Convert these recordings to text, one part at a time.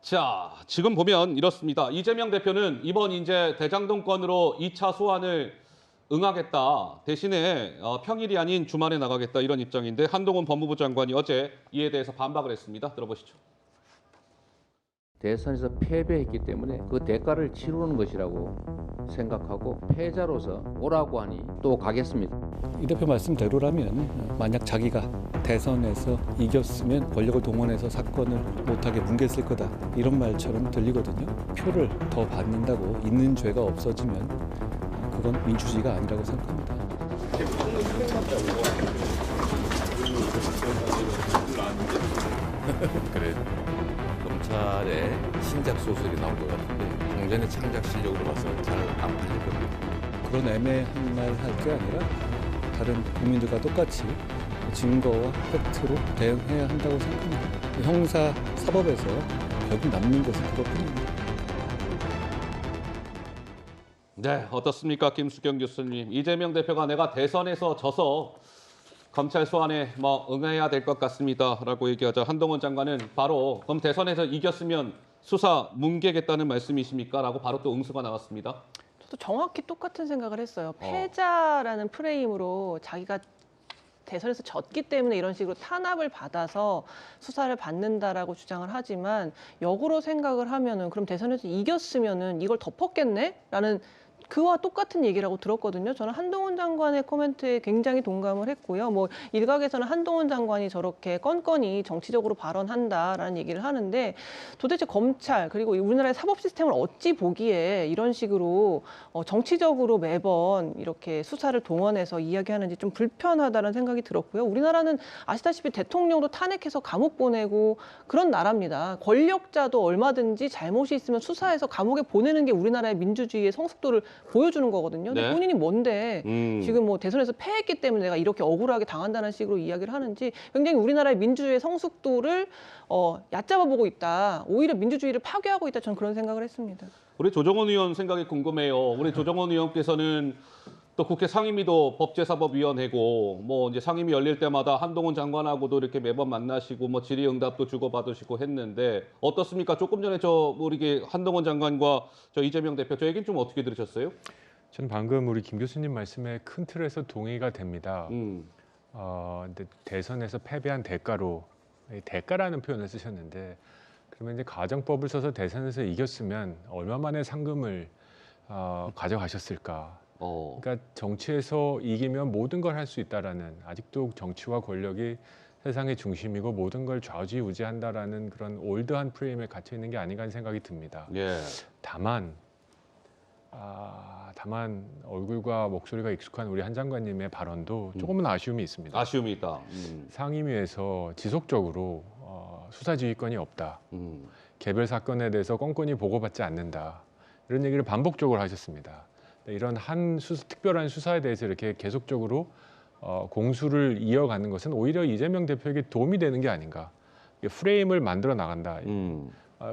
자, 지금 보면 이렇습니다. 이재명 대표는 이번 이제 대장동 건으로 2차 소환을 응하겠다. 대신에 평일이 아닌 주말에 나가겠다 이런 입장인데 한동훈 법무부 장관이 어제 이에 대해서 반박을 했습니다. 들어보시죠. 대선에서 패배했기 때문에 그 대가를 치르는 것이라고 생각하고 패자로서 오라고 하니 또 가겠습니다. 이 대표 말씀대로라면 만약 자기가 대선에서 이겼으면 권력을 동원해서 사건을 못하게 뭉갰을 거다 이런 말처럼 들리거든요. 표를 더 받는다고 있는 죄가 없어지면 그건 민주주의가 아니라고 생각합니다. 그래 검찰의 신작 소설이 나온 것 같은데 공전의 창작 실력으로 봐서 잘 안 팔릴 겁니다. 그런 애매한 말 할 게 아니라 다른 국민들과 똑같이 증거와 팩트로 대응해야 한다고 생각합니다. 형사 사법에서 결국 남는 것은 그것뿐입니다. 네, 어떻습니까? 김수경 교수님. 이재명 대표가 내가 대선에서 져서 검찰 소환에 응해야 될 것 같습니다라고 얘기하자 한동훈 장관은 바로 그럼 대선에서 이겼으면 수사 뭉개겠다는 말씀이십니까? 라고 바로 또 응수가 나왔습니다. 저도 정확히 똑같은 생각을 했어요. 패자라는 프레임으로 자기가 대선에서 졌기 때문에 이런 식으로 탄압을 받아서 수사를 받는다라고 주장을 하지만 역으로 생각을 하면은 그럼 대선에서 이겼으면은 이걸 덮었겠네? 라는 그와 똑같은 얘기라고 들었거든요. 저는 한동훈 장관의 코멘트에 굉장히 동감을 했고요. 일각에서는 한동훈 장관이 저렇게 건건이 정치적으로 발언한다라는 얘기를 하는데 도대체 검찰 그리고 우리나라의 사법 시스템을 어찌 보기에 이런 식으로 정치적으로 매번 이렇게 수사를 동원해서 이야기하는지 좀 불편하다는 생각이 들었고요. 우리나라는 아시다시피 대통령도 탄핵해서 감옥 보내고 그런 나라입니다. 권력자도 얼마든지 잘못이 있으면 수사해서 감옥에 보내는 게 우리나라의 민주주의의 성숙도를 보여주는 거거든요. 근데 네. 본인이 뭔데 지금 대선에서 패했기 때문에 내가 이렇게 억울하게 당한다는 식으로 이야기를 하는지 굉장히 우리나라의 민주주의의 성숙도를 얕잡아 보고 있다. 오히려 민주주의를 파괴하고 있다. 저는 그런 생각을 했습니다. 우리 조정원 의원 생각이 궁금해요. 우리 조정원 의원께서는 또 국회 상임위도 법제사법위원회고 이제 상임위 열릴 때마다 한동훈 장관하고도 이렇게 매번 만나시고 질의응답도 주고받으시고 했는데 어떻습니까? 조금 전에 우리 한동훈 장관과 이재명 대표 저 얘기는 좀 어떻게 들으셨어요? 저는 방금 우리 김 교수님 말씀에 큰 틀에서 동의가 됩니다. 근데 대선에서 패배한 대가로 대가라는 표현을 쓰셨는데 그러면 이제 가정법을 써서 대선에서 이겼으면 얼마 만에 상금을 가져가셨을까? 그러니까 정치에서 이기면 모든 걸 할 수 있다라는 아직도 정치와 권력이 세상의 중심이고 모든 걸 좌지우지한다라는 그런 올드한 프레임에 갇혀 있는 게 아닌가 하는 생각이 듭니다. 예. 다만 얼굴과 목소리가 익숙한 우리 한 장관님의 발언도 조금은 아쉬움이 있습니다. 아쉬움이 있다. 상임위에서 지속적으로 수사지휘권이 없다. 개별 사건에 대해서 건건히 보고받지 않는다. 이런 얘기를 반복적으로 하셨습니다. 이런 특별한 수사에 대해서 이렇게 계속적으로 공수를 이어가는 것은 오히려 이재명 대표에게 도움이 되는 게 아닌가. 프레임을 만들어 나간다.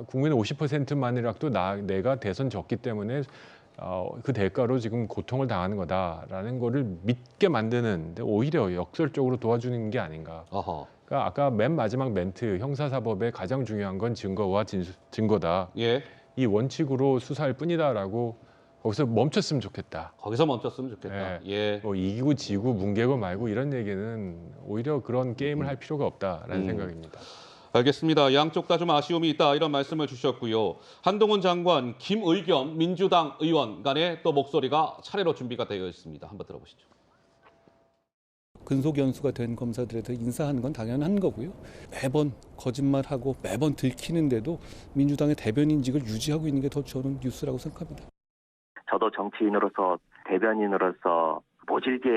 국민의 50%만이라도 내가 대선 졌기 때문에 그 대가로 지금 고통을 당하는 거다라는 거를 믿게 만드는데 오히려 역설적으로 도와주는 게 아닌가. 그러니까 아까 맨 마지막 멘트 형사사법의 가장 중요한 건 증거와 증거다. 예. 이 원칙으로 수사할 뿐이다라고 거기서 멈췄으면 좋겠다. 거기서 멈췄으면 좋겠다. 예. 이기고 지고 뭉개고 말고 이런 얘기는 오히려 그런 게임을 할 필요가 없다라는 생각입니다. 알겠습니다. 양쪽 다 좀 아쉬움이 있다 이런 말씀을 주셨고요. 한동훈 장관, 김의겸 민주당 의원 간의 또 목소리가 차례로 준비가 되어 있습니다. 한번 들어보시죠. 근속 연수가 된 검사들에 대해 인사하는 건 당연한 거고요. 매번 거짓말하고 매번 들키는데도 민주당의 대변인직을 유지하고 있는 게 더 저는 뉴스라고 생각합니다. 저도 정치인으로서 대변인으로서 모질게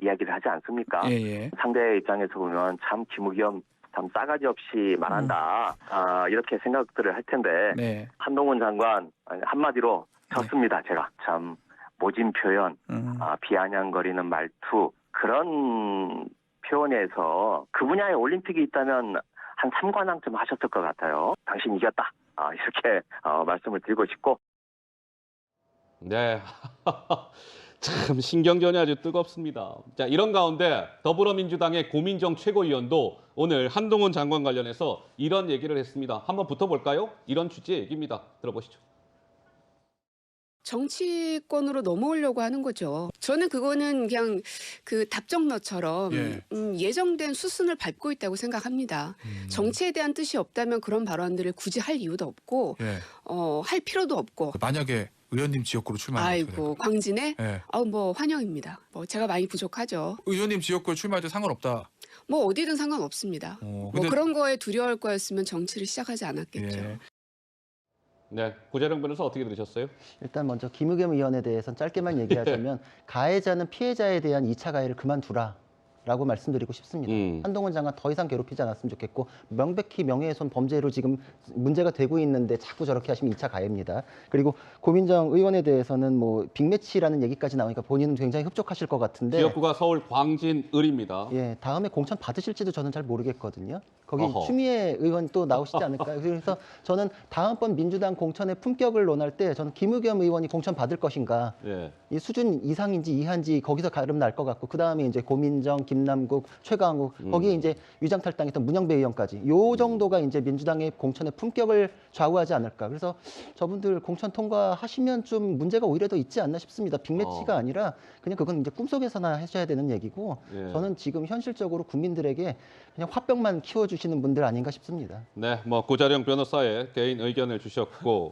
이야기를 하지 않습니까? 예. 상대 입장에서 보면 참 김의겸 참 싸가지 없이 말한다. 이렇게 생각들을 할 텐데 네. 한동훈 장관 한마디로 졌습니다. 제가 참 모진 표현, 비아냥거리는 말투 그런 표현에서 그 분야에 올림픽이 있다면 한 3관왕쯤 하셨을 것 같아요. 당신 이겼다. 이렇게 말씀을 드리고 싶고. 네. 참 신경전이 아주 뜨겁습니다. 자, 이런 가운데 더불어민주당의 고민정 최고위원도 오늘 한동훈 장관 관련해서 이런 얘기를 했습니다. 한번 붙어볼까요? 이런 취지의 얘기입니다. 들어보시죠. 정치권으로 넘어오려고 하는 거죠. 저는 그거는 그냥 그 답정너처럼 예정된 수순을 밟고 있다고 생각합니다. 정치에 대한 뜻이 없다면 그런 발언들을 굳이 할 이유도 없고 할 필요도 없고. 만약에 의원님 지역구로 출마하면 아이고 광진에 뭐 환영입니다. 뭐 제가 많이 부족하죠. 의원님 지역구에 출마해도 상관없다. 뭐 어디든 상관없습니다. 뭐 그런 거에 두려울 거였으면 정치를 시작하지 않았겠죠. 네, 고재령 변호사 어떻게 들으셨어요? 일단 먼저 김의겸 의원에 대해서는 짧게만 얘기하자면 가해자는 피해자에 대한 2차 가해를 그만두라. 라고 말씀드리고 싶습니다. 한동훈 장관 더 이상 괴롭히지 않았으면 좋겠고 명백히 명예훼손 범죄로 지금 문제가 되고 있는데 자꾸 저렇게 하시면 2차 가해입니다. 그리고 고민정 의원에 대해서는 뭐 빅매치라는 얘기까지 나오니까 본인은 굉장히 흡족하실 것 같은데 지역구가 서울 광진을입니다. 예, 다음에 공천 받으실지도 저는 잘 모르겠거든요. 거기 어허. 추미애 의원 또 나오시지 않을까요? 그래서 저는 다음번 민주당 공천의 품격을 논할 때 저는 김의겸 의원이 공천 받을 것인가 이 수준 이상인지 이하인지 거기서 가름 날 것 같고 그 다음에 이제 고민정, 김남국, 최강욱 거기에 이제 위장탈당했던 문영배 의원까지 요 정도가 이제 민주당의 공천의 품격을 좌우하지 않을까. 그래서 저분들 공천 통과하시면 좀 문제가 오히려 더 있지 않나 싶습니다. 빅매치가 아니라 그냥 그건 이제 꿈속에서나 하셔야 되는 얘기고 저는 지금 현실적으로 국민들에게 그냥 화병만 키워주시는 분들 아닌가 싶습니다. 네, 뭐 고재령 변호사의 개인 의견을 주셨고